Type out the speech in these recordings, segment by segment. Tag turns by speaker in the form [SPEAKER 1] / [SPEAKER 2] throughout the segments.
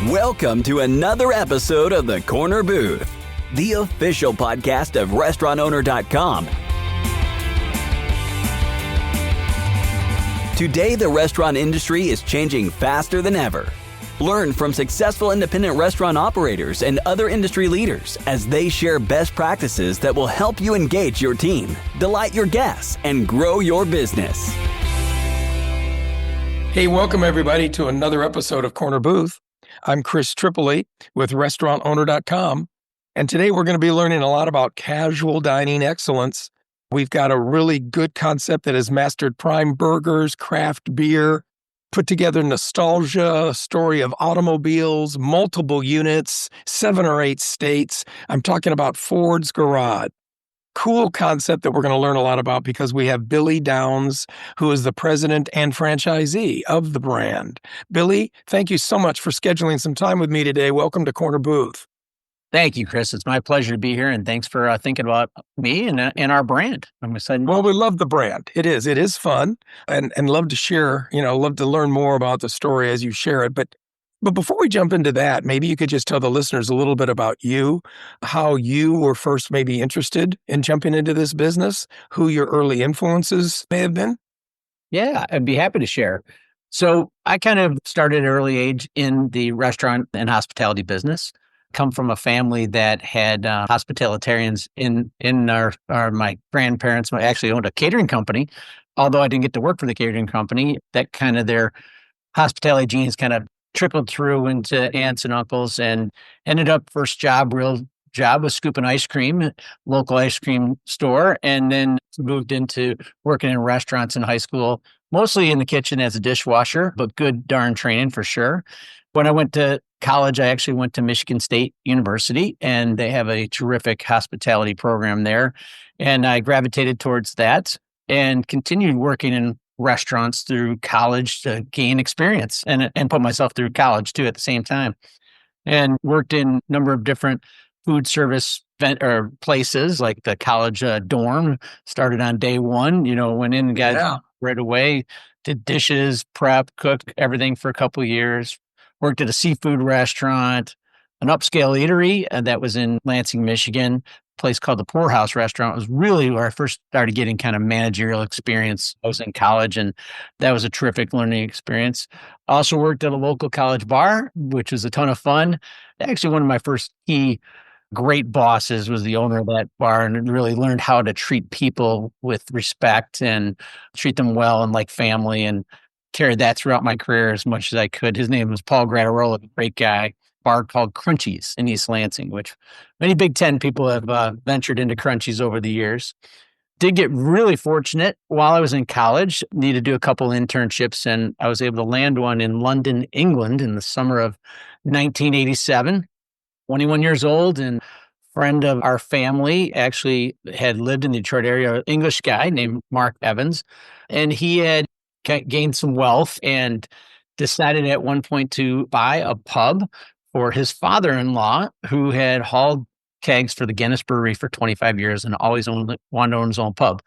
[SPEAKER 1] Welcome to another episode of The Corner Booth, the official podcast of restaurantowner.com. Today, the restaurant industry is changing faster than ever. Learn from successful independent restaurant operators and other industry leaders as they share best practices that will help you engage your team, delight your guests, and grow your business.
[SPEAKER 2] Hey, welcome everybody to another episode of Corner Booth. I'm Chris Tripoli with restaurantowner.com, and today we're going to be learning a lot about casual dining excellence. We've got a really good concept that has mastered prime burgers, craft beer, put together nostalgia, a story of automobiles, multiple units, 7 or 8 states. I'm talking about Ford's Garage. Cool concept that we're going to learn a lot about because we have Billy Downs, who is the president and franchisee of the brand. Billy, thank you so much for scheduling some time with me today. Welcome to Corner Booth.
[SPEAKER 3] Thank you, Chris. It's my pleasure to be here, and thanks for thinking about me and our brand. I'm excited.
[SPEAKER 2] Well, we love the brand. It is fun, and love to share. Love to learn more about the story as you share it. But before we jump into that, maybe you could just tell the listeners a little bit about you, how you were first maybe interested in jumping into this business, who your early influences may have been.
[SPEAKER 3] Yeah, I'd be happy to share. So I kind of started at an early age in the restaurant and hospitality business. Come from a family that had hospitalitarians in my grandparents actually owned a catering company. Although I didn't get to work for the catering company, that kind of their hospitality genes kind of trickled through into aunts and uncles, and ended up real job was scooping ice cream, local ice cream store, and then moved into working in restaurants in high school, mostly in the kitchen as a dishwasher, but good darn training for sure. When I went to college, I actually went to Michigan State University, and they have a terrific hospitality program there. And I gravitated towards that and continued working in restaurants through college to gain experience and put myself through college too at the same time. And worked in a number of different food service places, like the college dorm. Started on day one, went in and got right away, did dishes, prep, cook, everything for a couple of years. Worked at a seafood restaurant, an upscale eatery that was in Lansing, Michigan. A place called the Poorhouse Restaurant. It was really where I first started getting kind of managerial experience. I was in college, and that was a terrific learning experience. Also worked at a local college bar, which was a ton of fun. Actually, one of my first key great bosses was the owner of that bar, and really learned how to treat people with respect and treat them well and like family, and carried that throughout my career as much as I could. His name was Paul Grattarola, a great guy. Bar called Crunchies in East Lansing, which many Big Ten people have ventured into Crunchies over the years. Did get really fortunate while I was in college, needed to do a couple internships, and I was able to land one in London, England in the summer of 1987. 21 years old, and friend of our family actually had lived in the Detroit area, an English guy named Mark Evans, and he had gained some wealth and decided at one point to buy a pub for his father-in-law, who had hauled kegs for the Guinness Brewery for 25 years and always wanted to own his own pub.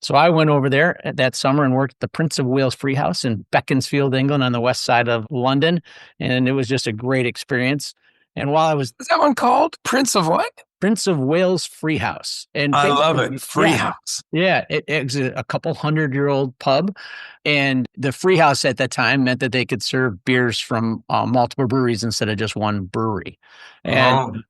[SPEAKER 3] So I went over there that summer and worked at the Prince of Wales Free House in Beaconsfield, England, on the west side of London, and it was just a great experience. And while I was...
[SPEAKER 2] Is that one called Prince of what?
[SPEAKER 3] Prince of Wales Free House. And
[SPEAKER 2] I love it. Free House.
[SPEAKER 3] Yeah. It was a couple 100-year-old pub. And the Free House at that time meant that they could serve beers from multiple breweries instead of just one brewery. And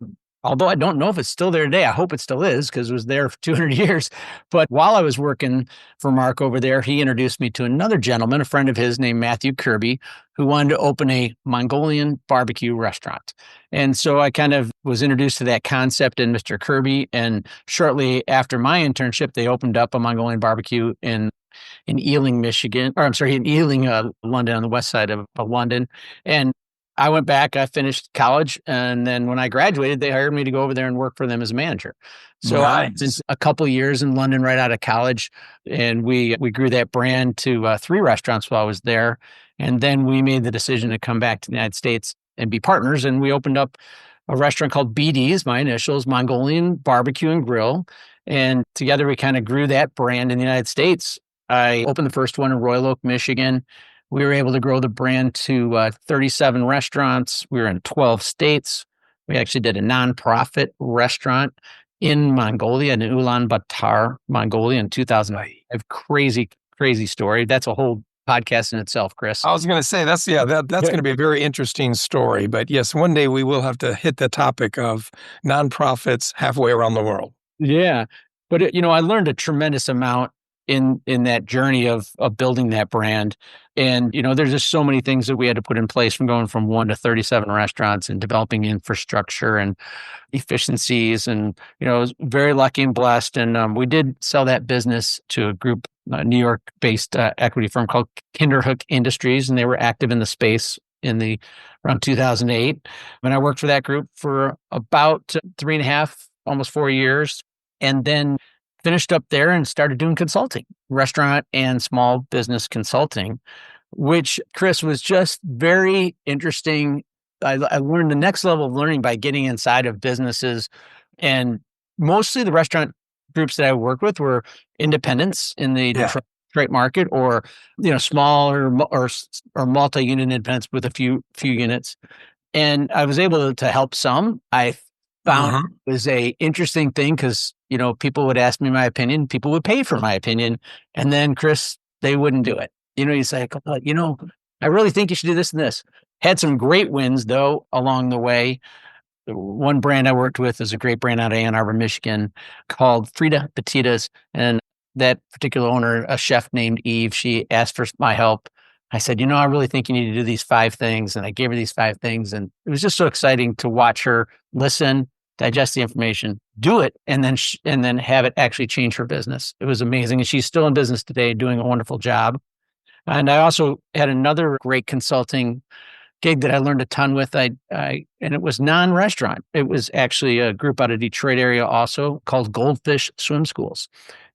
[SPEAKER 3] although I don't know if it's still there today, I hope it still is because it was there for 200 years. But while I was working for Mark over there, he introduced me to another gentleman, a friend of his named Matthew Kirby, who wanted to open a Mongolian barbecue restaurant. And so I kind of was introduced to that concept in Mr. Kirby. And shortly after my internship, they opened up a Mongolian barbecue in Ealing, Michigan, in Ealing, London, on the west side of London. And I went back, I finished college, and then when I graduated, they hired me to go over there and work for them as a manager. So I spent a couple of years in London right out of college, and we grew that brand to 3 restaurants while I was there. And then we made the decision to come back to the United States and be partners, and we opened up a restaurant called BD's, my initials, Mongolian Barbecue and Grill. And together we kind of grew that brand in the United States. I opened the first one in Royal Oak, Michigan. We were able to grow the brand to 37 restaurants. We were in 12 states. We actually did a nonprofit restaurant in Mongolia, in Ulaanbaatar, Mongolia in 2005. Crazy, crazy story. That's a whole podcast in itself, Chris.
[SPEAKER 2] I was going to say that's going to be a very interesting story. But yes, one day we will have to hit the topic of nonprofits halfway around the world.
[SPEAKER 3] Yeah. But I learned a tremendous amount in that journey of building that brand. And, there's just so many things that we had to put in place, from going from 1 to 37 restaurants and developing infrastructure and efficiencies. And, I was very lucky and blessed. And we did sell that business to a group, a New York-based equity firm called Kinderhook Industries, and they were active in the space around 2008. And I worked for that group for about 3.5, almost 4 years, and then finished up there and started doing consulting, restaurant and small business consulting, which, Chris, was just very interesting. I learned the next level of learning by getting inside of businesses, and mostly the restaurant groups that I worked with were independents in the Detroit market, or smaller or multi-unit independents with a few units. And I was able to help some. I found it was a interesting thing because people would ask me my opinion, people would pay for my opinion, and then, Chris, they wouldn't do it. You say, I really think you should do this and this. Had some great wins though along the way. One brand I worked with is a great brand out of Ann Arbor, Michigan, called Frida Petitas. And that particular owner, a chef named Eve, she asked for my help. I said, I really think you need to do these 5 things. And I gave her these 5 things. And it was just so exciting to watch her listen, digest the information, do it, and then have it actually change her business. It was amazing. And she's still in business today, doing a wonderful job. And I also had another great consulting gig that I learned a ton with. And it was non-restaurant. It was actually a group out of Detroit area also called Goldfish Swim Schools.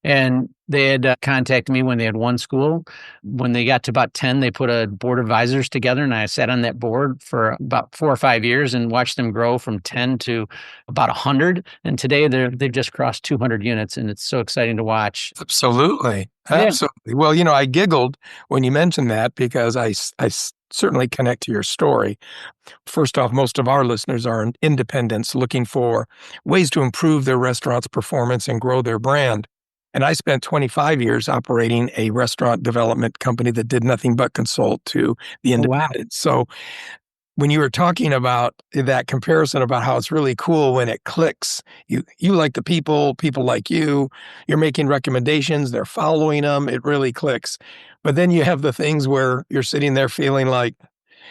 [SPEAKER 3] And they had contacted me when they had 1 school. When they got to about 10, they put a board of advisors together, and I sat on that board for about 4 or 5 years and watched them grow from 10 to about 100. And today they've just crossed 200 units, and it's so exciting to watch.
[SPEAKER 2] Absolutely. Absolutely. Yeah. Well, I giggled when you mentioned that because I certainly connect to your story. First off, most of our listeners are independents looking for ways to improve their restaurant's performance and grow their brand. And I spent 25 years operating a restaurant development company that did nothing but consult to the independents. So when you were talking about that comparison about how it's really cool when it clicks, you like the people like you're making recommendations, they're following them, it really clicks. But then you have the things where you're sitting there feeling like,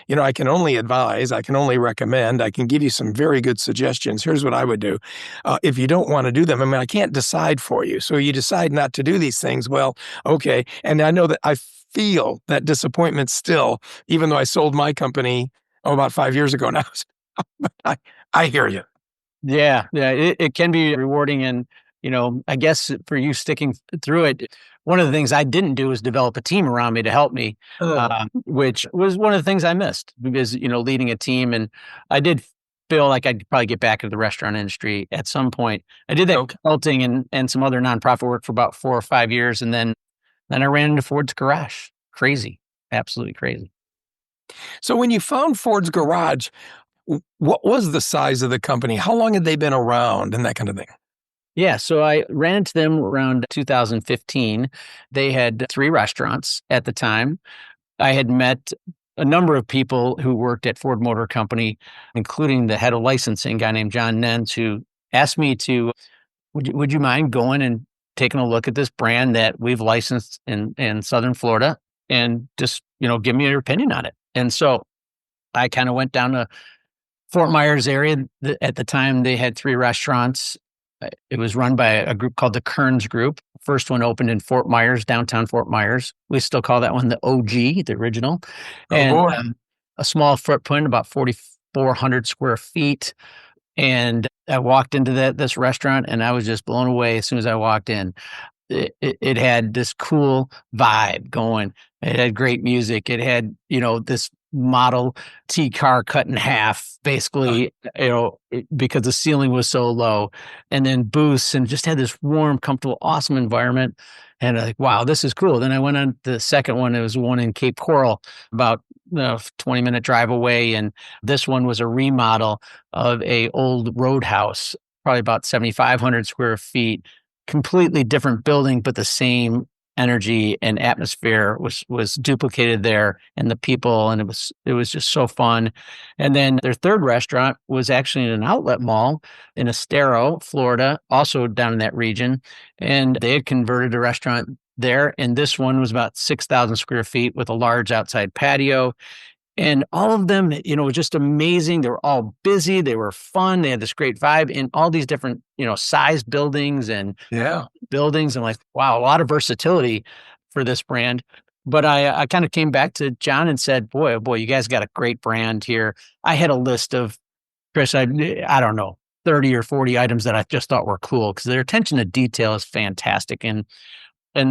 [SPEAKER 2] I can only advise, I can only recommend, I can give you some very good suggestions. Here's what I would do. If you don't want to do them, I can't decide for you. So you decide not to do these things. Well, okay. And I know that I feel that disappointment still, even though I sold my company about 5 years ago now. I hear you.
[SPEAKER 3] Yeah. It can be rewarding. And, I guess for you sticking through it, one of the things I didn't do was develop a team around me to help me, which was one of the things I missed because, leading a team. And I did feel like I'd probably get back into the restaurant industry at some point. I did that consulting and some other nonprofit work for about 4 or 5 years. And then I ran into Ford's Garage. Crazy. Absolutely crazy.
[SPEAKER 2] So when you found Ford's Garage, what was the size of the company? How long had they been around and that kind of thing?
[SPEAKER 3] Yeah, so I ran into them around 2015. They had 3 restaurants at the time. I had met a number of people who worked at Ford Motor Company, including the head of licensing, a guy named John Nens, who asked me to, would you mind going and taking a look at this brand that we've licensed in Southern Florida and just, give me your opinion on it. And so I kind of went down to Fort Myers area. At the time, they had 3 restaurants. It was run by a group called the Kearns Group. First one opened in Fort Myers, downtown Fort Myers. We still call that one the OG, the original. And a small footprint, about 4,400 square feet. And I walked into this restaurant, and I was just blown away as soon as I walked in. It had this cool vibe going. It had great music. It had, this Model T car cut in half, basically, because the ceiling was so low, and then booths, and just had this warm, comfortable, awesome environment. And like, wow, this is cool. Then I went on the second one. It was one in Cape Coral, about 20-minute drive away. And this one was a remodel of a old roadhouse, probably about 7,500 square feet, completely different building, but the same energy and atmosphere was duplicated there, and the people, and it was just so fun. And then their third restaurant was actually in an outlet mall in Estero, Florida, also down in that region, and they had converted a restaurant there. And this one was about 6,000 square feet with a large outside patio. And all of them, were just amazing. They were all busy. They were fun. They had this great vibe in all these different, size buildings and buildings. And like, wow, a lot of versatility for this brand. But I kind of came back to John and said, boy, oh boy, you guys got a great brand here. I had a list of, Chris, I don't know, 30 or 40 items that I just thought were cool because their attention to detail is fantastic. And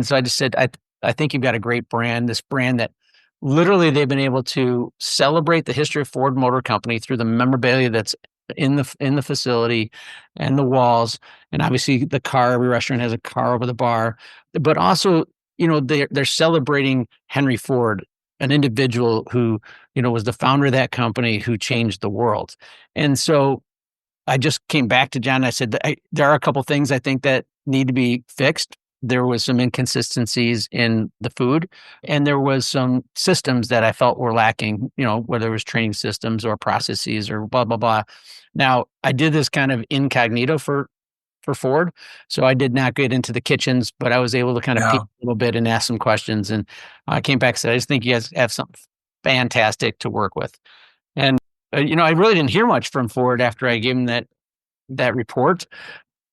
[SPEAKER 3] so I just said, I think you've got a great brand, this brand that literally they've been able to celebrate the history of Ford Motor Company through the memorabilia that's in the facility and the walls. And obviously the car, every restaurant has a car over the bar, but also, they're celebrating Henry Ford, an individual who, was the founder of that company, who changed the world. And so I just came back to John and I said, there are a couple things I think that need to be fixed. There was some inconsistencies in the food, and there was some systems that I felt were lacking, whether it was training systems or processes or blah, blah, blah. Now, I did this kind of incognito for Ford, so I did not get into the kitchens, but I was able to kind of peek a little bit and ask some questions. And I came back and said, I just think you guys have something fantastic to work with. And, I really didn't hear much from Ford after I gave him that report.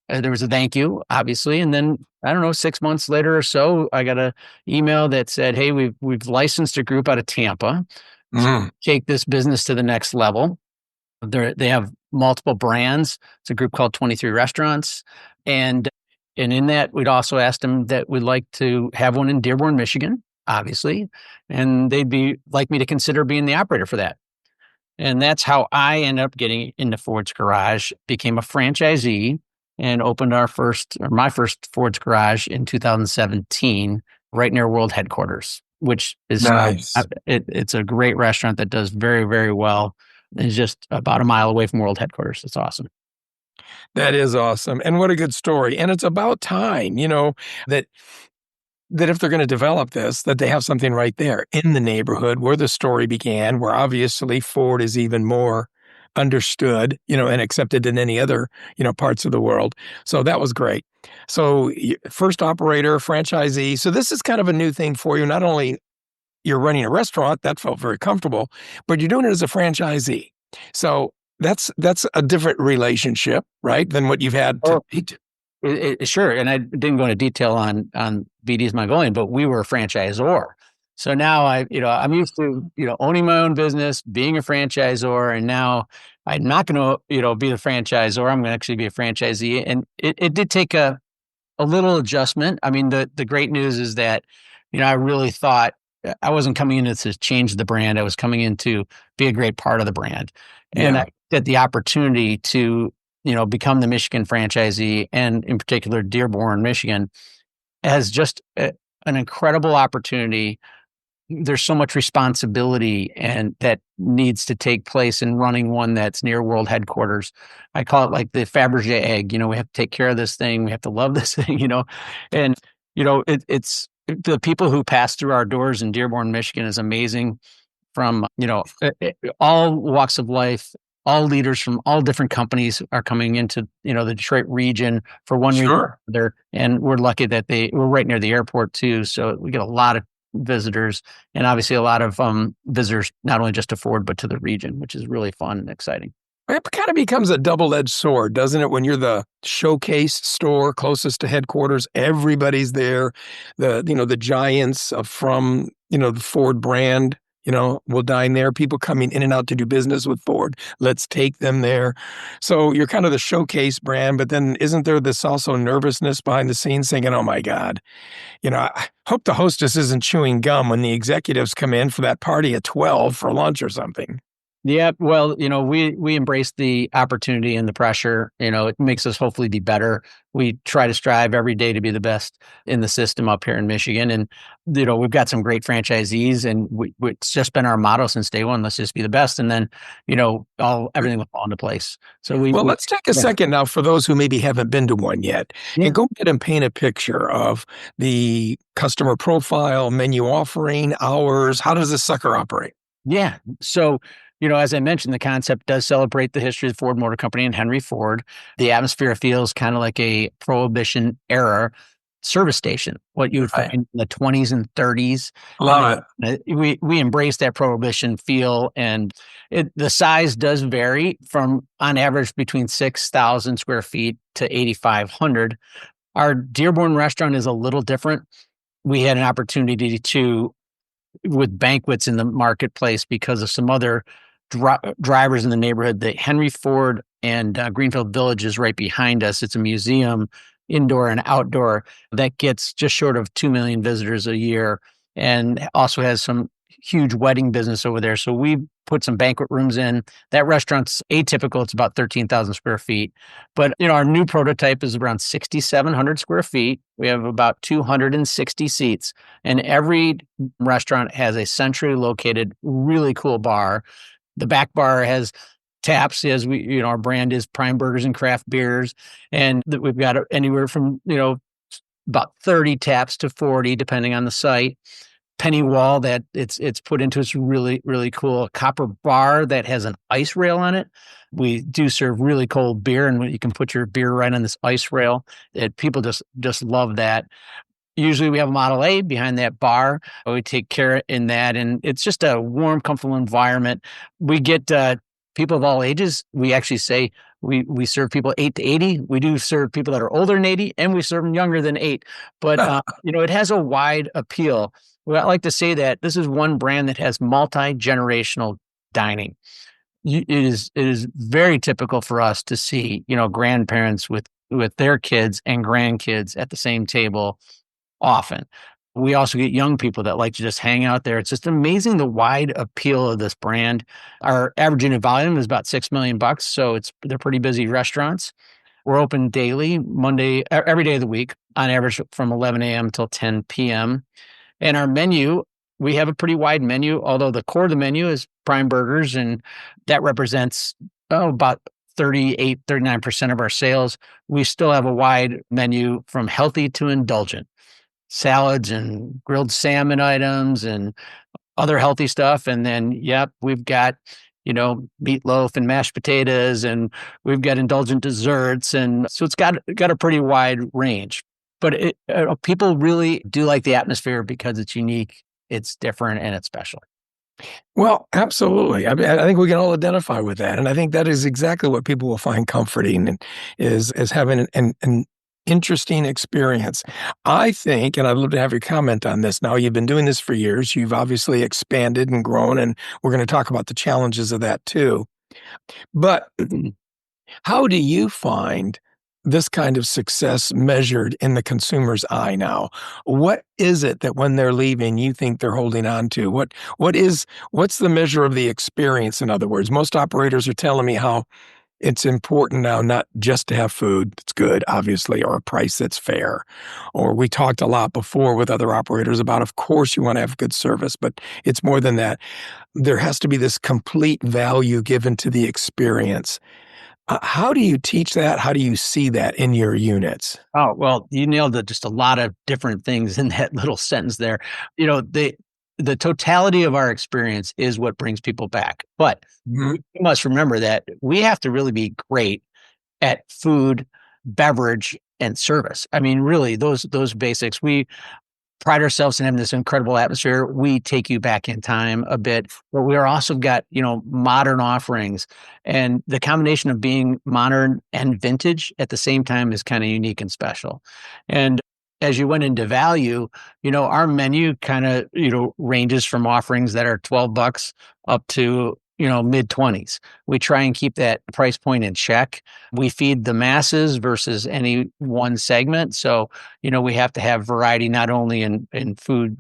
[SPEAKER 3] There was a thank you, obviously. And then, I don't know, 6 months later or so, I got an email that said, hey, we've licensed a group out of Tampa to take this business to the next level. They have multiple brands. It's a group called 23 Restaurants. And in that, we'd also asked them that we'd like to have one in Dearborn, Michigan, obviously. And they'd like me to consider being the operator for that. And that's how I ended up getting into Ford's Garage, became a franchisee, and opened my first Ford's Garage in 2017, right near World Headquarters, which is
[SPEAKER 2] nice.
[SPEAKER 3] It's a great restaurant that does very, very well. It's just about a mile away from World Headquarters. It's awesome.
[SPEAKER 2] That is awesome. And what a good story. And it's about time, that if they're going to develop this, that they have something right there in the neighborhood where the story began, where obviously Ford is even more understood, and accepted than any other, parts of the world. So that was great. So first operator, franchisee. So this is kind of a new thing for you. Not only you're running a restaurant, that felt very comfortable, but you're doing it as a franchisee. So that's a different relationship, right, than what you've had to
[SPEAKER 3] Sure. And I didn't go into detail on BD's Mongolian, but we were a franchisor. So now I'm used to, owning my own business, being a franchisor, and now I'm not going to, be the franchisor. I'm going to actually be a franchisee. And it did take a little adjustment. I mean, the great news is that, I really thought I wasn't coming in to change the brand. I was coming in to be a great part of the brand. And I had the opportunity to, become the Michigan franchisee, and in particular, Dearborn, Michigan, as just an incredible opportunity. There's so much responsibility and that needs to take place in running one that's near World Headquarters. I call it like the Fabergé egg. We have to take care of this thing. We have to love this thing, and, it's the people who pass through our doors in Dearborn, Michigan is amazing, from, all walks of life. All leaders from all different companies are coming into, the Detroit region for one reason or another. And we're lucky that we're right near the airport too. So we get a lot of visitors, and obviously a lot of visitors, not only just to Ford, but to the region, which is really fun and exciting.
[SPEAKER 2] It kind of becomes a double-edged sword, doesn't it? When you're the showcase store closest to headquarters, everybody's there. The giants from, the Ford brand will dine there. People coming in and out to do business with Ford, let's take them there. So you're kind of the showcase brand, but then isn't there this also nervousness behind the scenes thinking, oh my God, I hope the hostess isn't chewing gum when the executives come in for that party at 12 for lunch or something.
[SPEAKER 3] Yeah, well, we embrace the opportunity and the pressure. It makes us hopefully be better. We try to strive every day to be the best in the system up here in Michigan. And, we've got some great franchisees, and it's just been our motto since day one. Let's just be the best. And then, everything will fall into place. So
[SPEAKER 2] let's take a second now for those who maybe haven't been to one yet, and go ahead and paint a picture of the customer profile, menu offering, hours. How does this sucker operate?
[SPEAKER 3] Yeah. So, as I mentioned, the concept does celebrate the history of the Ford Motor Company and Henry Ford. The atmosphere feels kind of like a Prohibition era service station, what you would find in the 20s and 30s.
[SPEAKER 2] Love
[SPEAKER 3] it. We embrace that Prohibition feel, and the size does vary from, on average, between 6,000 square feet to 8,500. Our Dearborn restaurant is a little different. We had an opportunity to, with banquets in the marketplace because of some other drivers in the neighborhood. The Henry Ford and Greenfield Village is right behind us. It's a museum, indoor and outdoor, that gets just short of 2 million visitors a year, and also has some huge wedding business over there. So we put some banquet rooms in. That restaurant's atypical. It's about 13,000 square feet. But, our new prototype is around 6,700 square feet. We have about 260 seats, and every restaurant has a centrally located, really cool bar. The back bar has taps, as our brand is Prime Burgers and Craft Beers. And we've got anywhere from, about 30 taps to 40, depending on the site. Penny wall that it's put into. It's really, really cool. A copper bar that has an ice rail on it. We do serve really cold beer, and you can put your beer right on this ice rail. People just love that. Usually we have a Model A behind that bar. We take care in that, and it's just a warm, comfortable environment. We get people of all ages. We actually say we serve people 8 to 80. We do serve people that are older than 80, and we serve them younger than 8. But it has a wide appeal. Well, I like to say that this is one brand that has multi-generational dining. It is very typical for us to see, grandparents with their kids and grandkids at the same table often. We also get young people that like to just hang out there. It's just amazing the wide appeal of this brand. Our average unit volume is about $6 million, so they're pretty busy restaurants. We're open daily, every day of the week, on average from 11 a.m. till 10 p.m. And our menu, we have a pretty wide menu, although the core of the menu is Prime Burgers, and that represents about 39% of our sales. We still have a wide menu from healthy to indulgent. Salads and grilled salmon items and other healthy stuff. And then, we've got, meatloaf and mashed potatoes, and we've got indulgent desserts. And so it's got a pretty wide range. But people really do like the atmosphere because it's unique, it's different, and it's special.
[SPEAKER 2] Well, absolutely. I mean, I think we can all identify with that. And I think that is exactly what people will find comforting, and is having an interesting experience. I think, and I'd love to have your comment on this. Now, you've been doing this for years. You've obviously expanded and grown, and we're going to talk about the challenges of that too. But how do you find this kind of success measured in the consumer's eye now? What is it that when they're leaving, you think they're holding on to? What's the measure of the experience? In other words, most operators are telling me how it's important now not just to have food that's good, obviously, or a price that's fair. Or we talked a lot before with other operators about, of course, you want to have good service, but it's more than that. There has to be this complete value given to the experience. How do you teach that? How do you see that in your units?
[SPEAKER 3] Oh, well, you nailed it. Just a lot of different things in that little sentence there. The totality of our experience is what brings people back. But you must remember that we have to really be great at food, beverage, and service. I mean, really, those basics. We pride ourselves in having this incredible atmosphere. We take you back in time a bit, but we are also got, modern offerings, and the combination of being modern and vintage at the same time is kind of unique and special. And as you went into value, our menu kind of, ranges from offerings that are $12 up to, mid 20s. We try and keep that price point in check. We feed the masses versus any one segment. So, we have to have variety not only in food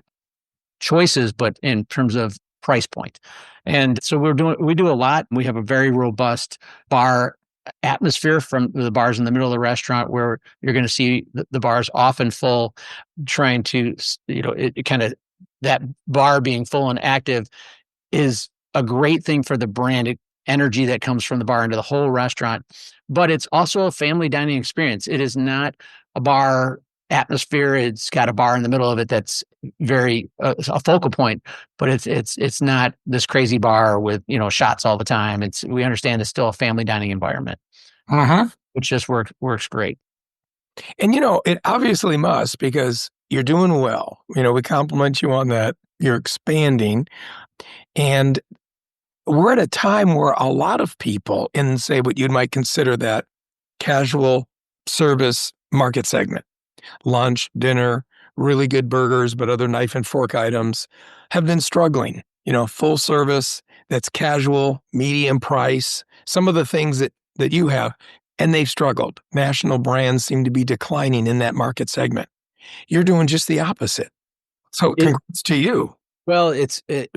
[SPEAKER 3] choices, but in terms of price point. And so we do a lot. We have a very robust bar atmosphere from the bars in the middle of the restaurant where you're going to see the bars often full, trying to, it kind of, that bar being full and active is a great thing for the brand energy that comes from the bar into the whole restaurant. But it's also a family dining experience. It is not a bar atmosphere. It's got a bar in the middle of it that's very a focal point, but it's not this crazy bar with shots all the time. We understand it's still a family dining environment, which just works great.
[SPEAKER 2] And it obviously must, because you're doing well. We compliment you on that. You're expanding, and we're at a time where a lot of people in, say, what you might consider that casual service market segment, lunch, dinner, really good burgers, but other knife and fork items, have been struggling. Full service, that's casual, medium price, some of the things that you have, and they've struggled. National brands seem to be declining in that market segment. You're doing just the opposite. So congrats to you.
[SPEAKER 3] Well,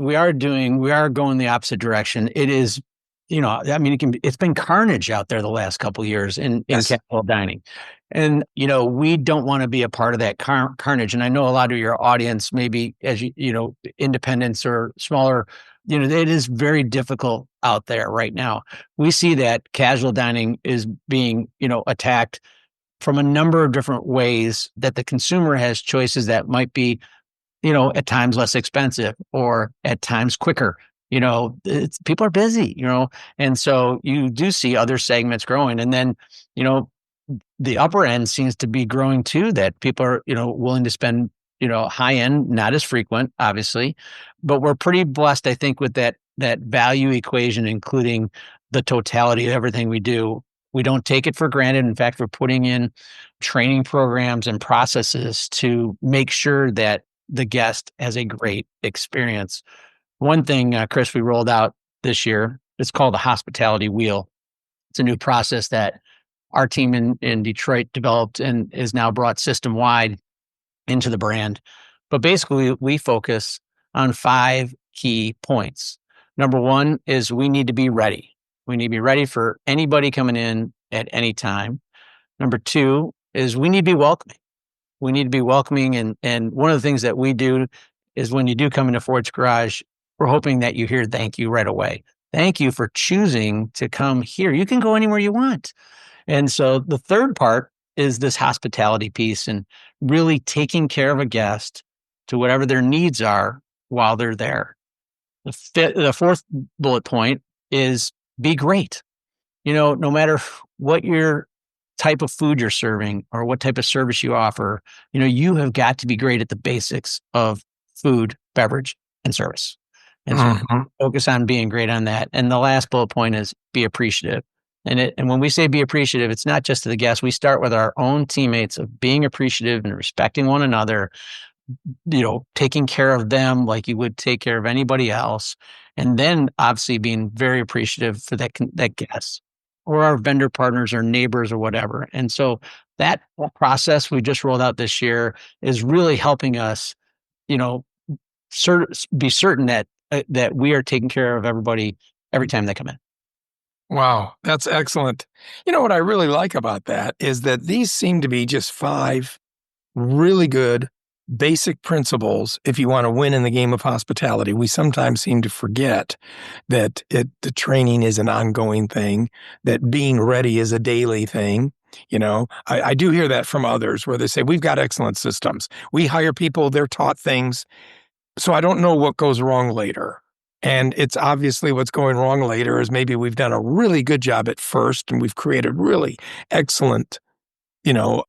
[SPEAKER 3] we are going the opposite direction. It is, it's been carnage out there the last couple of years in casual dining. And, we don't want to be a part of that carnage. And I know a lot of your audience, maybe as independents or smaller, it is very difficult out there right now. We see that casual dining is being, attacked from a number of different ways, that the consumer has choices that might be, at times less expensive or at times quicker. People are busy, and so you do see other segments growing. And then, the upper end seems to be growing too, that people are, willing to spend, high end, not as frequent, obviously, but we're pretty blessed, I think, with that value equation, including the totality of everything we do. We don't take it for granted. In fact, we're putting in training programs and processes to make sure that the guest has a great experience. One thing, Chris, we rolled out this year, it's called the hospitality wheel. It's a new process that our team in Detroit developed and is now brought system-wide into the brand. But basically, we focus on 5 key points. Number 1 is we need to be ready. We need to be ready for anybody coming in at any time. Number 2 is we need to be welcoming. We need to be welcoming. And one of the things that we do is when you do come into Ford's Garage, we're hoping that you hear thank you right away. Thank you for choosing to come here. You can go anywhere you want. And so the third part is this hospitality piece and really taking care of a guest to whatever their needs are while they're there. The fourth bullet point is be great. No matter what your type of food you're serving or what type of service you offer, you have got to be great at the basics of food, beverage, and service. And so focus on being great on that. And the last bullet point is be appreciative. And when we say be appreciative, it's not just to the guests. We start with our own teammates of being appreciative and respecting one another, taking care of them like you would take care of anybody else. And then obviously being very appreciative for that guest or our vendor partners or neighbors or whatever. And so that process we just rolled out this year is really helping us, be certain that we are taking care of everybody every time they come in.
[SPEAKER 2] Wow, that's excellent. What I really like about that is that these seem to be just 5 really good basic principles if you want to win in the game of hospitality. We sometimes seem to forget that the training is an ongoing thing, that being ready is a daily thing. I do hear that from others where they say, we've got excellent systems. We hire people, they're taught things, so I don't know what goes wrong later. And it's obviously what's going wrong later is maybe we've done a really good job at first and we've created really excellent,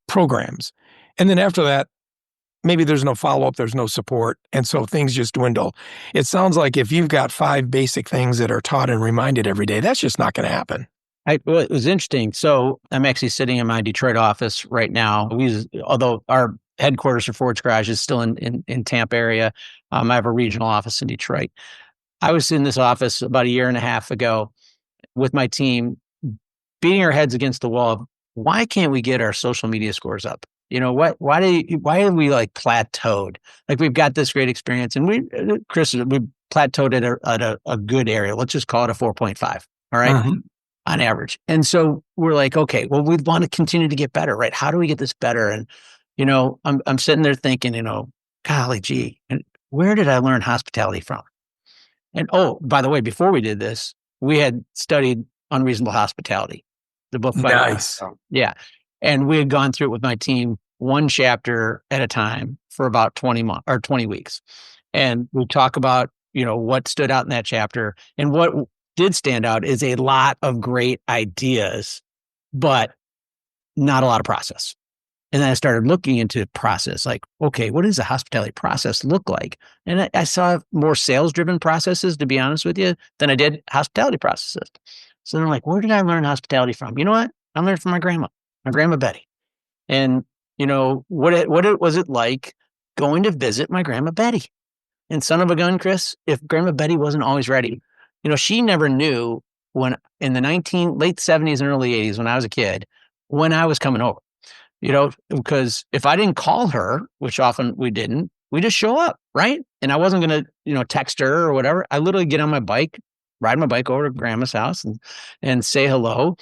[SPEAKER 2] programs. And then after that, maybe there's no follow-up, there's no support. And so things just dwindle. It sounds like if you've got 5 basic things that are taught and reminded every day, that's just not going to happen.
[SPEAKER 3] Well, it was interesting. So I'm actually sitting in my Detroit office right now. Although our headquarters for Ford's Garage is still in Tampa area. I have a regional office in Detroit. I was in this office about a year and a half ago with my team, beating our heads against the wall. Why can't we get our social media scores up? Why have we like plateaued? Like we've got this great experience, and we plateaued at a good area. Let's just call it a 4.5. All right. On average. And so we're like, okay, well, we want to continue to get better, right? How do we get this better? And, I'm sitting there thinking, golly gee, and where did I learn hospitality from? And oh, by the way, before we did this, we had studied Unreasonable Hospitality, the book.
[SPEAKER 2] Nice.
[SPEAKER 3] Yeah. And we had gone through it with my team, one chapter at a time for about 20 weeks. And we talk about, what stood out in that chapter. And what did stand out is a lot of great ideas, but not a lot of process. And then I started looking into process, like, okay, what does a hospitality process look like? And I saw more sales-driven processes, to be honest with you, than I did hospitality processes. So then I'm like, where did I learn hospitality from? You know what? I learned from my grandma Betty. And, what was it like going to visit my grandma Betty? And son of a gun, Chris, if Grandma Betty wasn't always ready, she never knew when in the late 70s and early 80s, when I was a kid, when I was coming over, because if I didn't call her, which often we didn't, we just show up, right? And I wasn't going to, text her or whatever. I literally get on my bike, ride my bike over to Grandma's house and say hello.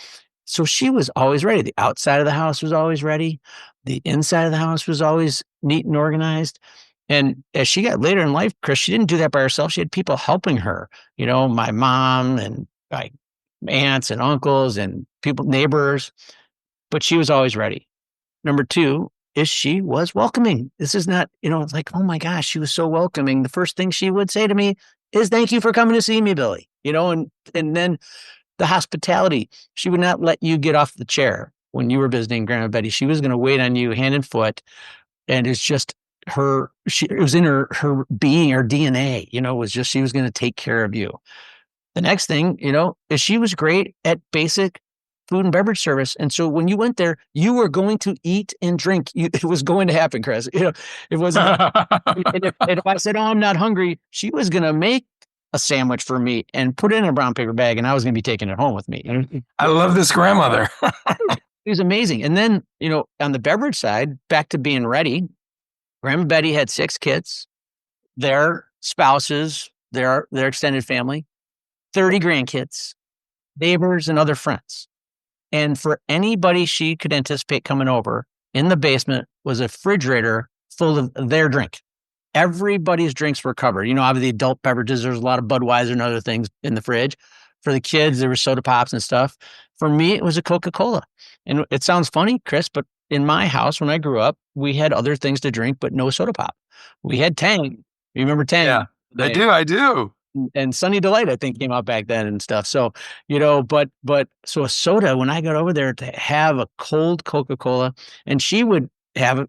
[SPEAKER 3] So she was always ready. The outside of the house was always ready. The inside of the house was always neat and organized. And as she got later in life, Chris, she didn't do that by herself. She had people helping her, my mom and my aunts and uncles and neighbors, but she was always ready. Number two is she was welcoming. This is not, it's like, oh my gosh, she was so welcoming. The first thing she would say to me is, thank you for coming to see me, Billy, and then the hospitality. She would not let you get off the chair when you were visiting Grandma Betty. She was going to wait on you hand and foot. And it's just it was in her being, her DNA, was just, she was going to take care of you. The next thing, is she was great at basic food and beverage service. And so when you went there, you were going to eat and drink. It was going to happen, Chris. It wasn't. and if I said, oh, I'm not hungry, she was going to make a sandwich for me and put it in a brown paper bag, and I was going to be taking it home with me.
[SPEAKER 2] I love this grandmother.
[SPEAKER 3] It was amazing. And then, on the beverage side, back to being ready, Grandma Betty had 6 kids, their spouses, their extended family, 30 grandkids, neighbors, and other friends. And for anybody she could anticipate coming over, in the basement was a refrigerator full of their drink. Everybody's drinks were covered. Obviously adult beverages, there's a lot of Budweiser and other things in the fridge. For the kids, there were soda pops and stuff. For me, it was a Coca-Cola. And it sounds funny, Chris, but in my house, when I grew up, we had other things to drink, but no soda pop. We had Tang. You remember Tang?
[SPEAKER 2] Yeah, I do.
[SPEAKER 3] And Sunny Delight, I think, came out back then and stuff. So, so a soda, when I got over there to have a cold Coca-Cola, and she would have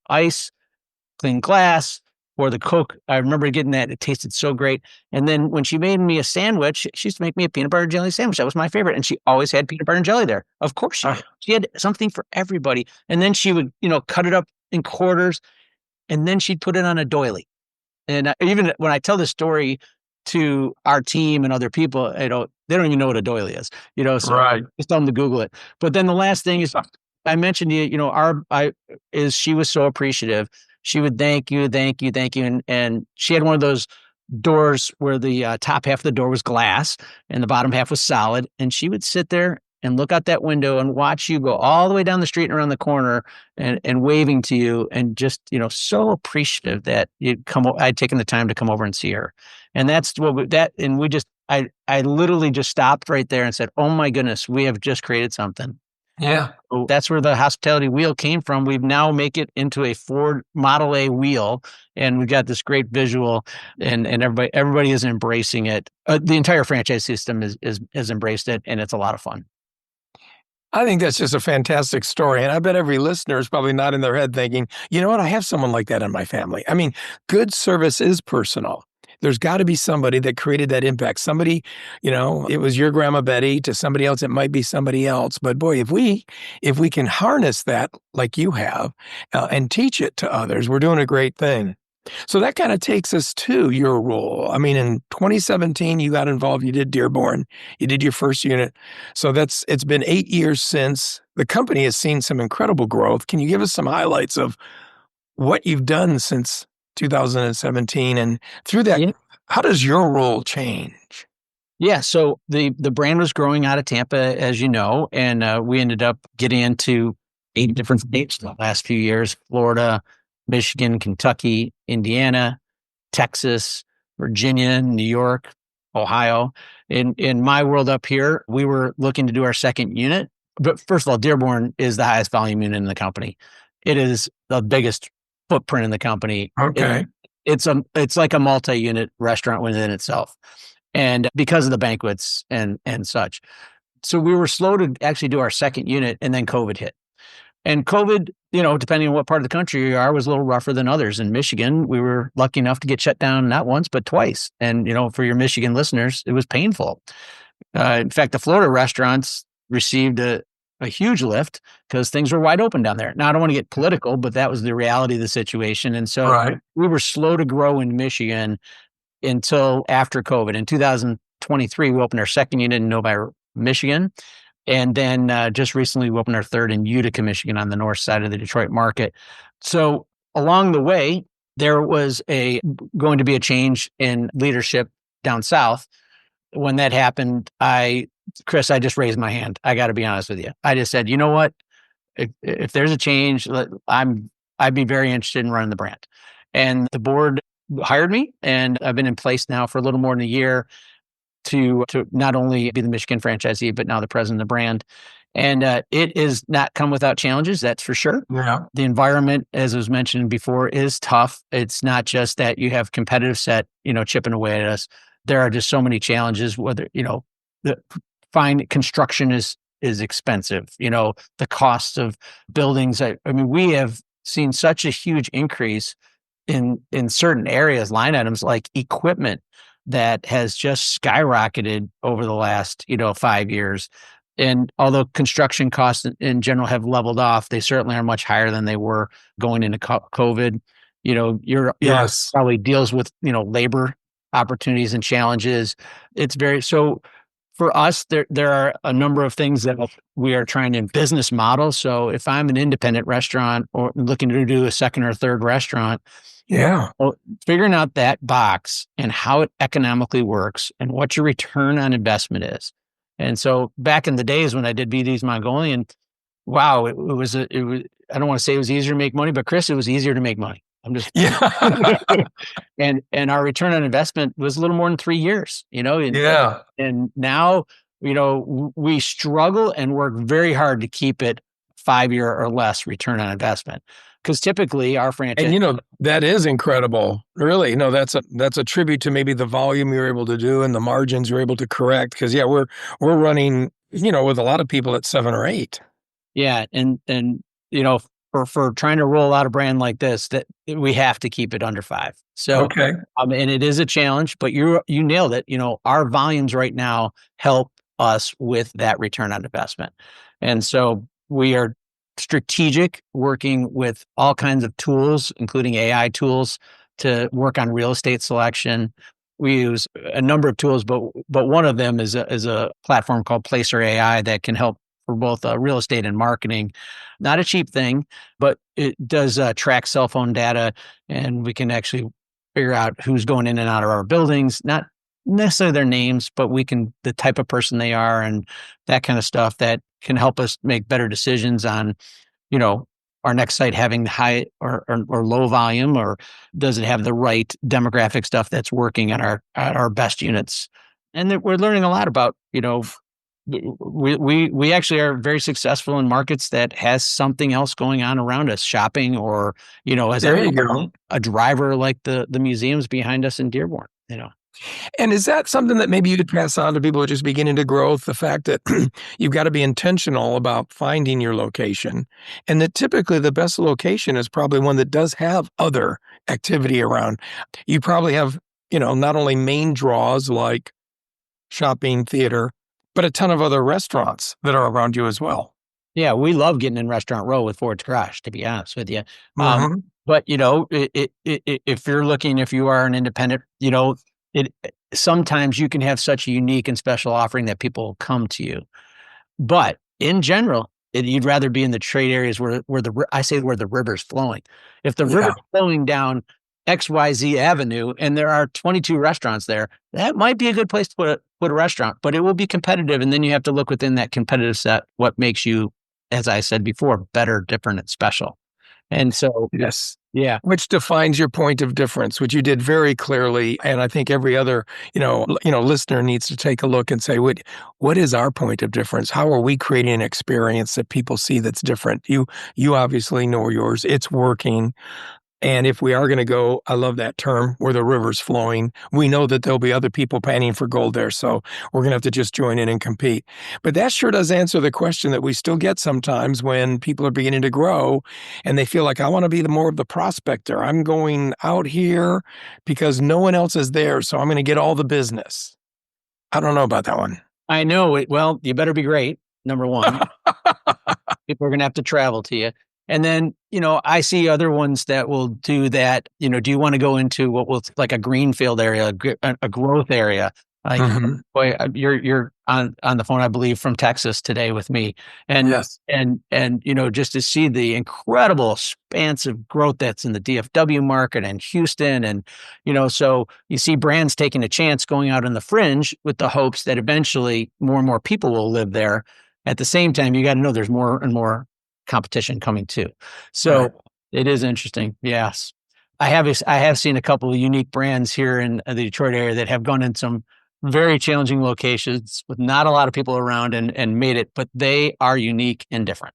[SPEAKER 3] ice, clean glass, or the Coke. I remember getting that. It tasted so great. And then when she made me a sandwich, she used to make me a peanut butter and jelly sandwich. That was my favorite. And she always had peanut butter and jelly there. Of course she had something for everybody. And then she would, cut it up in quarters, and then she'd put it on a doily. And even when I tell this story to our team and other people, they don't even know what a doily is, so
[SPEAKER 2] right.
[SPEAKER 3] Just tell them to Google it. But then the last thing is, I mentioned to you, she was so appreciative. She would thank you. And she had one of those doors where the top half of the door was glass and the bottom half was solid. And she would sit there and look out that window and watch you go all the way down the street and around the corner and waving to you, and just, so appreciative that I'd taken the time to come over and see her. And that's I literally just stopped right there and said, oh my goodness, we have just created something.
[SPEAKER 2] Yeah.
[SPEAKER 3] So that's where the hospitality wheel came from. We've now make it into a Ford Model A wheel, and we've got this great visual, and everybody is embracing it. The entire franchise system has embraced it, and it's a lot of fun.
[SPEAKER 2] I think that's just a fantastic story. And I bet every listener is probably nodding their head thinking, you know what? I have someone like that in my family. I mean, good service is personal. There's got to be somebody that created that impact. Somebody, it was your grandma Betty. To somebody else, it might be somebody else. But boy, if we can harness that like you have and teach it to others, we're doing a great thing. So that kind of takes us to your role. I mean, in 2017, you got involved. You did Dearborn. You did your first unit. So it's been 8 years since. The company has seen some incredible growth. Can you give us some highlights of what you've done since 2017? And through that, how does your role change?
[SPEAKER 3] Yeah. So the brand was growing out of Tampa, as you know, and we ended up getting into 8 different states the last few years: Florida, Michigan, Kentucky, Indiana, Texas, Virginia, New York, Ohio. In my world up here, we were looking to do our second unit. But first of all, Dearborn is the highest volume unit in the company. It is the biggest footprint in the company.
[SPEAKER 2] Okay.
[SPEAKER 3] It's like a multi-unit restaurant within itself. And because of the banquets and such. So we were slow to actually do our second unit, and then COVID hit. And COVID, depending on what part of the country you are, was a little rougher than others. In Michigan, we were lucky enough to get shut down not once, but twice. And, for your Michigan listeners, it was painful. In fact, the Florida restaurants received a huge lift because things were wide open down there. Now, I don't want to get political, but that was the reality of the situation. And so we were slow to grow in Michigan until after COVID. In 2023, we opened our second unit in Novi, Michigan. And then just recently, we opened our third in Utica, Michigan, on the north side of the Detroit market. So along the way, there was going to be a change in leadership down south. When that happened, Chris, I just raised my hand. I got to be honest with you. I just said, you know what? If there's a change, I'd be very interested in running the brand. And the board hired me, and I've been in place now for a little more than a year to not only be the Michigan franchisee, but now the president of the brand. And it is not come without challenges, that's for sure.
[SPEAKER 2] Yeah.
[SPEAKER 3] The environment, as was mentioned before, is tough. It's not just that you have competitive set, chipping away at us. There are just so many challenges, whether, construction is expensive. The cost of buildings. I mean, we have seen such a huge increase in certain areas, line items like equipment, that has just skyrocketed over the last, 5 years. And although construction costs in general have leveled off, they certainly are much higher than they were going into COVID. Your probably deals with, labor opportunities and challenges. So for us, there are a number of things that we are trying to business model. So if I'm an independent restaurant or looking to do a second or third restaurant, well, figuring out that box and how it economically works and what your return on investment is. And so back in the days when I did BD's Mongolian, wow, it was I don't want to say it was easier to make money, but Chris, it was easier to make money. I'm just and our return on investment was a little more than 3 years, and now, we struggle and work very hard to keep it 5-year or less return on investment. Because typically our franchise,
[SPEAKER 2] and that is incredible. Really, that's a tribute to maybe the volume you're able to do and the margins you're able to correct. Because we're running, with a lot of people at 7 or 8. Yeah,
[SPEAKER 3] and for trying to roll out a brand like this, that we have to keep it under 5. So
[SPEAKER 2] okay,
[SPEAKER 3] and it is a challenge, but you nailed it. Our volumes right now help us with that return on investment, and so we are strategic, working with all kinds of tools, including AI tools, to work on real estate selection. We use a number of tools, but one of them is a platform called Placer AI that can help for both real estate and marketing. Not a cheap thing, but it does track cell phone data, and we can actually figure out who's going in and out of our buildings, not necessarily their names, but the type of person they are and that kind of stuff that can help us make better decisions on, our next site having high or low volume, or does it have the right demographic stuff that's working at our best units. And we're learning a lot about, we actually are very successful in markets that has something else going on around us, shopping or, as a driver like the museums behind us in Dearborn,
[SPEAKER 2] And is that something that maybe you could pass on to people who are just beginning to grow? The fact that you've got to be intentional about finding your location, and that typically the best location is probably one that does have other activity around. You probably have not only main draws like shopping, theater, but a ton of other restaurants that are around you as well.
[SPEAKER 3] Yeah, we love getting in Restaurant Row with Ford's Garage, to be honest with you.
[SPEAKER 2] Mm-hmm.
[SPEAKER 3] But if you're looking, if you are an independent, it sometimes you can have such a unique and special offering that people come to you. But in general, you'd rather be in the trade areas where the river's flowing. If the river's flowing down XYZ Avenue and there are 22 restaurants there, that might be a good place to put a restaurant, but it will be competitive. And then you have to look within that competitive set, what makes you, as I said before, better, different, and special. And so,
[SPEAKER 2] yes.
[SPEAKER 3] Yeah.
[SPEAKER 2] Which defines your point of difference, which you did very clearly. And I think every other, listener needs to take a look and say, what is our point of difference? How are we creating an experience that people see that's different? You obviously know yours. It's working. And if we are going to go, I love that term, where the river's flowing, we know that there'll be other people panning for gold there. So we're going to have to just join in and compete. But that sure does answer the question that we still get sometimes when people are beginning to grow and they feel like, I want to be more of the prospector. I'm going out here because no one else is there. So I'm going to get all the business. I don't know about that one.
[SPEAKER 3] I know it. Well, you better be great. Number one, people are going to have to travel to you. And then, I see other ones that will do that. Do you want to go into what will like a greenfield area, a growth area? Boy, you're on the phone, I believe, from Texas today with me, and
[SPEAKER 2] yes.
[SPEAKER 3] and just to see the incredible expansive growth that's in the DFW market and Houston, and so you see brands taking a chance going out on the fringe with the hopes that eventually more and more people will live there. At the same time, you got to know there's more and more competition coming too. So
[SPEAKER 2] right.
[SPEAKER 3] It is interesting. Yes. I have seen a couple of unique brands here in the Detroit area that have gone in some very challenging locations with not a lot of people around and made it, but they are unique and different.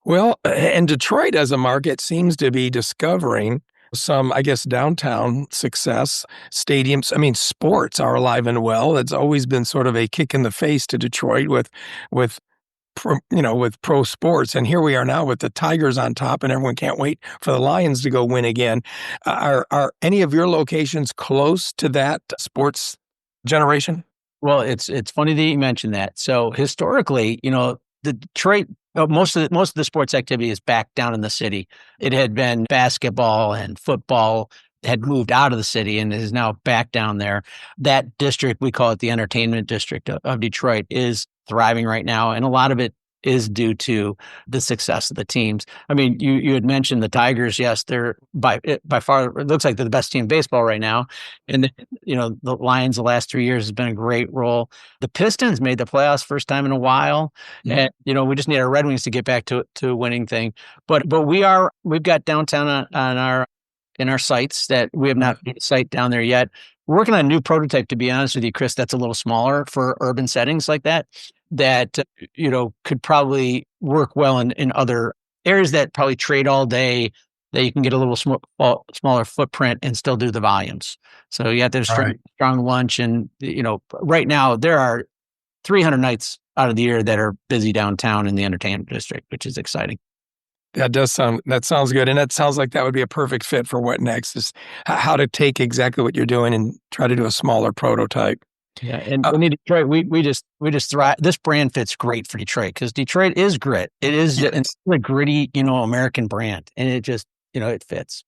[SPEAKER 2] Well, and Detroit as a market seems to be discovering some, I guess, downtown success. Stadiums, sports are alive and well. It's always been sort of a kick in the face to Detroit with pro sports. And here we are now with the Tigers on top, and everyone can't wait for the Lions to go win again. Are any of your locations close to that sports generation?
[SPEAKER 3] Well, it's funny that you mentioned that. So historically, the Detroit, most of the sports activity is back down in the city. It had been basketball and football had moved out of the city and is now back down there. That district, we call it the entertainment district of Detroit, is thriving right now. And a lot of it is due to the success of the teams. You had mentioned the Tigers. Yes, they're by far, it looks like they're the best team in baseball right now. And, the Lions the last 3 years has been a great role. The Pistons made the playoffs first time in a while. Mm-hmm. And, we just need our Red Wings to get back to a winning thing. But we've got downtown in our sites that we have not made a site down there yet. We're working on a new prototype, to be honest with you, Chris, that's a little smaller for urban settings like that could probably work well in other areas that probably trade all day, that you can get a little smaller footprint and still do the volumes. So you have to have strong lunch. And, right now there are 300 nights out of the year that are busy downtown in the entertainment district, which is exciting.
[SPEAKER 2] That sounds good. And that sounds like that would be a perfect fit for what next is how to take exactly what you're doing and try to do a smaller prototype.
[SPEAKER 3] Yeah. And in Detroit, we just thrive. This brand fits great for Detroit because Detroit is grit. It is it's a gritty, American brand, and it just, it fits.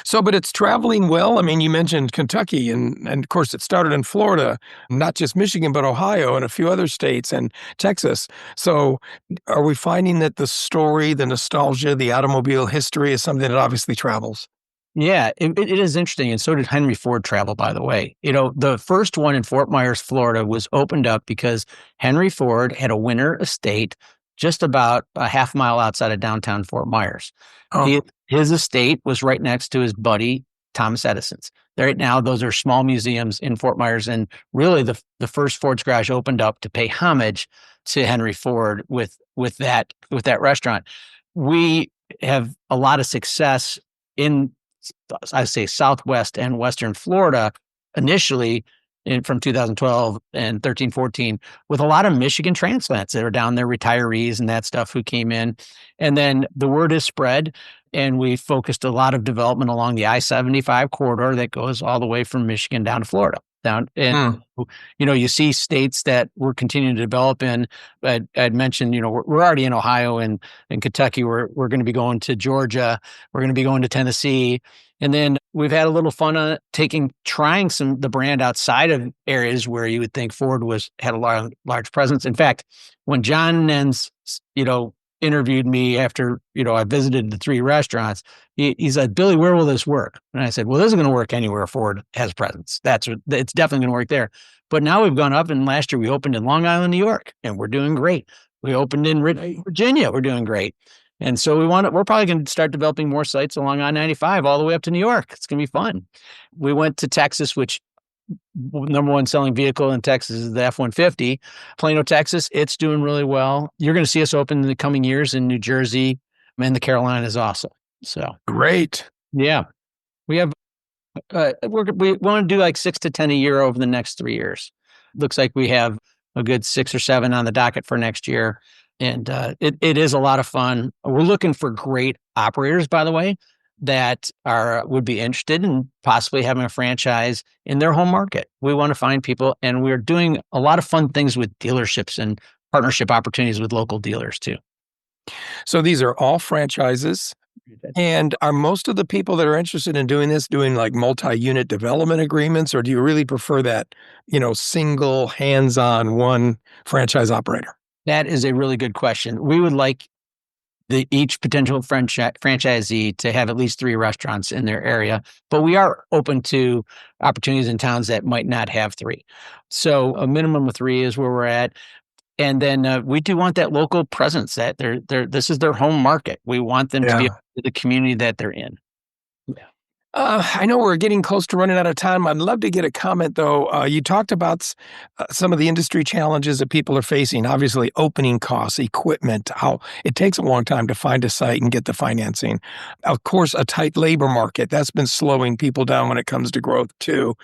[SPEAKER 2] So, but it's traveling well. You mentioned Kentucky and of course it started in Florida, not just Michigan, but Ohio and a few other states and Texas. So are we finding that the story, the nostalgia, the automobile history is something that obviously travels?
[SPEAKER 3] Yeah, it is interesting. And so did Henry Ford travel, by the way. The first one in Fort Myers, Florida was opened up because Henry Ford had a winter estate just about a half mile outside of downtown Fort Myers. Oh. His estate was right next to his buddy, Thomas Edison's. Right now, those are small museums in Fort Myers. And really, the first Ford's Garage opened up to pay homage to Henry Ford with that restaurant. We have a lot of success in, I say, Southwest and Western Florida initially from 2012 and 13, 14, with a lot of Michigan transplants that are down there, retirees and that stuff who came in. And then the word is spread. And we focused a lot of development along the I-75 corridor that goes all the way from Michigan down to Florida. You see states that we're continuing to develop in. I'd mentioned, we're already in Ohio and Kentucky. We're going to be going to Georgia. We're going to be going to Tennessee. And then we've had a little fun on trying the brand outside of areas where you would think Ford had a large presence. In fact, when John Nens, interviewed me after, I visited the 3 restaurants, he said, "Billy, where will this work?" And I said, "Well, this is going to work anywhere Ford has presence. It's definitely going to work there." But now we've gone up, and last year we opened in Long Island, New York, and we're doing great. We opened in Richmond, Virginia. We're doing great. And so we're probably going to start developing more sites along I-95 all the way up to New York. It's going to be fun. We went to Texas, which number one selling vehicle in Texas is the F-150. Plano, Texas, it's doing really well. You're going to see us open in the coming years in New Jersey and the Carolinas also. So
[SPEAKER 2] great.
[SPEAKER 3] Yeah. We have, we want to do like 6 to 10 a year over the next 3 years. Looks like we have a good 6 or 7 on the docket for next year. And it is a lot of fun. We're looking for great operators, by the way, that would be interested in possibly having a franchise in their home market. We want to find people, and we're doing a lot of fun things with dealerships and partnership opportunities with local dealers too.
[SPEAKER 2] So these are all franchises. And are most of the people that are interested in doing this doing like multi-unit development agreements, or do you really prefer that, single hands-on one franchise operator?
[SPEAKER 3] That is a really good question. We would like each potential franchisee to have at least 3 restaurants in their area, but we are open to opportunities in towns that might not have 3. So a minimum of 3 is where we're at. And then we do want that local presence, that this is their home market. We want them to be the community that they're in.
[SPEAKER 2] Yeah. I know we're getting close to running out of time. I'd love to get a comment, though. You talked about some of the industry challenges that people are facing, obviously opening costs, equipment, how it takes a long time to find a site and get the financing. Of course, a tight labor market, that's been slowing people down when it comes to growth, too.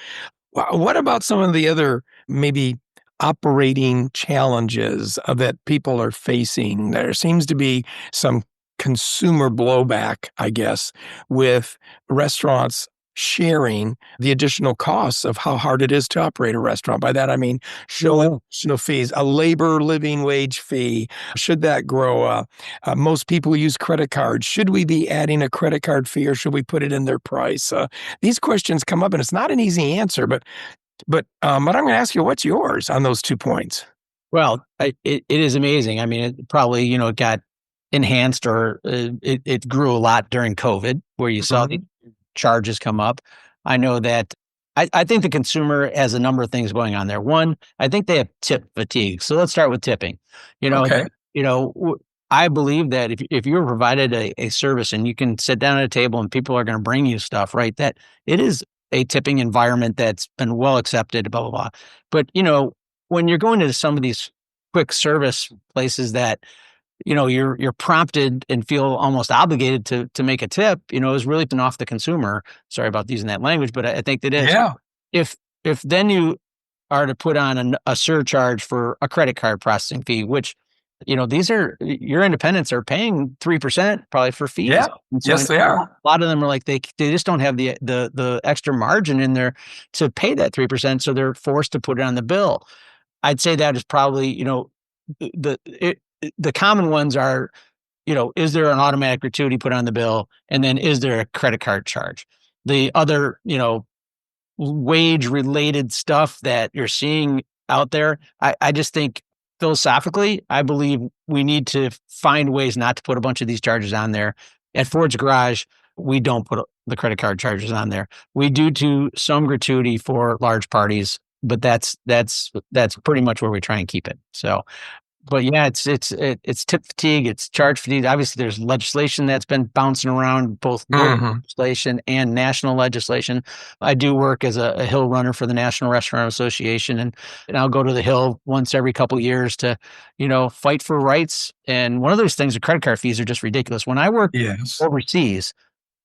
[SPEAKER 2] What about some of the other maybe operating challenges that people are facing? There seems to be some consumer blowback, I guess, with restaurants sharing the additional costs of how hard it is to operate a restaurant. By that, I mean, additional fees, a labor living wage fee. Should that grow? Most people use credit cards. Should we be adding a credit card fee, or should we put it in their price? These questions come up, and it's not an easy answer, but I'm going to ask you, what's yours on those 2 points?
[SPEAKER 3] Well, it is amazing. I mean, it probably, it got enhanced, or it grew a lot during COVID, where you saw the charges come up. I know that I think the consumer has a number of things going on there. One, I think they have tip fatigue. So let's start with tipping. I believe that if you're provided a service and you can sit down at a table and people are going to bring you stuff, right, that it is a tipping environment that's been well accepted, blah, blah, blah. But, when you're going to some of these quick service places that, you're prompted and feel almost obligated to make a tip, is really been off the consumer. Sorry about using that language, but I think that is.
[SPEAKER 2] Yeah.
[SPEAKER 3] If then you are to put on a surcharge for a credit card processing fee, which, these are, your independents are paying 3% probably for fees.
[SPEAKER 2] Yeah.
[SPEAKER 3] So
[SPEAKER 2] yes, they are.
[SPEAKER 3] A lot of them are like, they just don't have the extra margin in there to pay that 3%. So they're forced to put it on the bill. I'd say that is probably, the common ones are, is there an automatic gratuity put on the bill? And then is there a credit card charge? The other, wage related stuff that you're seeing out there, I just think philosophically, I believe we need to find ways not to put a bunch of these charges on there. At Ford's Garage, we don't put the credit card charges on there. We do some gratuity for large parties, but that's pretty much where we try and keep it. So, but yeah, it's tip fatigue, it's charge fatigue. Obviously, there's legislation that's been bouncing around, both local legislation and national legislation. I do work as a Hill runner for the National Restaurant Association, and I'll go to the Hill once every couple of years to, fight for rights. And one of those things, the credit card fees are just ridiculous. When I worked overseas,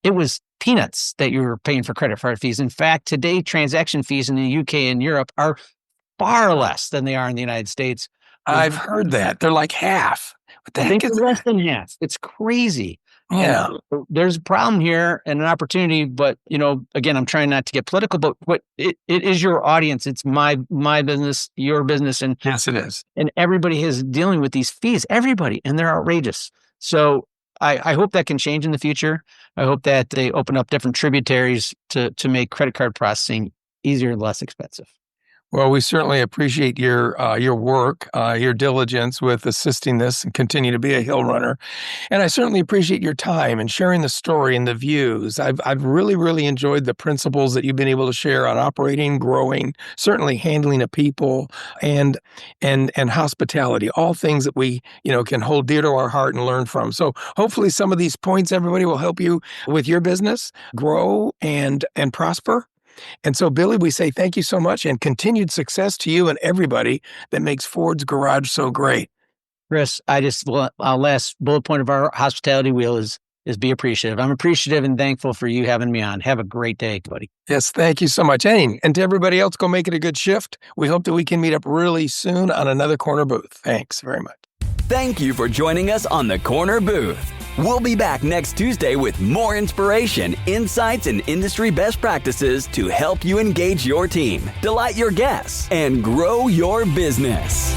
[SPEAKER 3] it was peanuts that you were paying for credit card fees. In fact, today, transaction fees in the UK and Europe are far less than they are in the United States.
[SPEAKER 2] I've heard that. They're like half. What the
[SPEAKER 3] I
[SPEAKER 2] heck
[SPEAKER 3] think
[SPEAKER 2] is
[SPEAKER 3] it's less than half. It's crazy.
[SPEAKER 2] Yeah.
[SPEAKER 3] And there's a problem here and an opportunity, but again, I'm trying not to get political, but it is your audience. It's my business, your business, and
[SPEAKER 2] Yes, it is.
[SPEAKER 3] and everybody is dealing with these fees, everybody, and they're outrageous. So I hope that can change in the future. I hope that they open up different tributaries to make credit card processing easier and less expensive.
[SPEAKER 2] Well, we certainly appreciate your work, your diligence with assisting this and continue to be a hill runner. And I certainly appreciate your time and sharing the story and the views. I've really, really enjoyed the principles that you've been able to share on operating, growing, certainly handling of people and hospitality, all things that we, can hold dear to our heart and learn from. So hopefully some of these points, everybody, will help you with your business grow and prosper. And so, Billy, we say thank you so much and continued success to you and everybody that makes Ford's Garage so great.
[SPEAKER 3] Chris, our last bullet point of our hospitality wheel is be appreciative. I'm appreciative and thankful for you having me on. Have a great day, buddy.
[SPEAKER 2] Yes, thank you so much. And to everybody else, go make it a good shift. We hope that we can meet up really soon on another Corner Booth. Thanks very much.
[SPEAKER 1] Thank you for joining us on the Corner Booth. We'll be back next Tuesday with more inspiration, insights, and industry best practices to help you engage your team, delight your guests, and grow your business.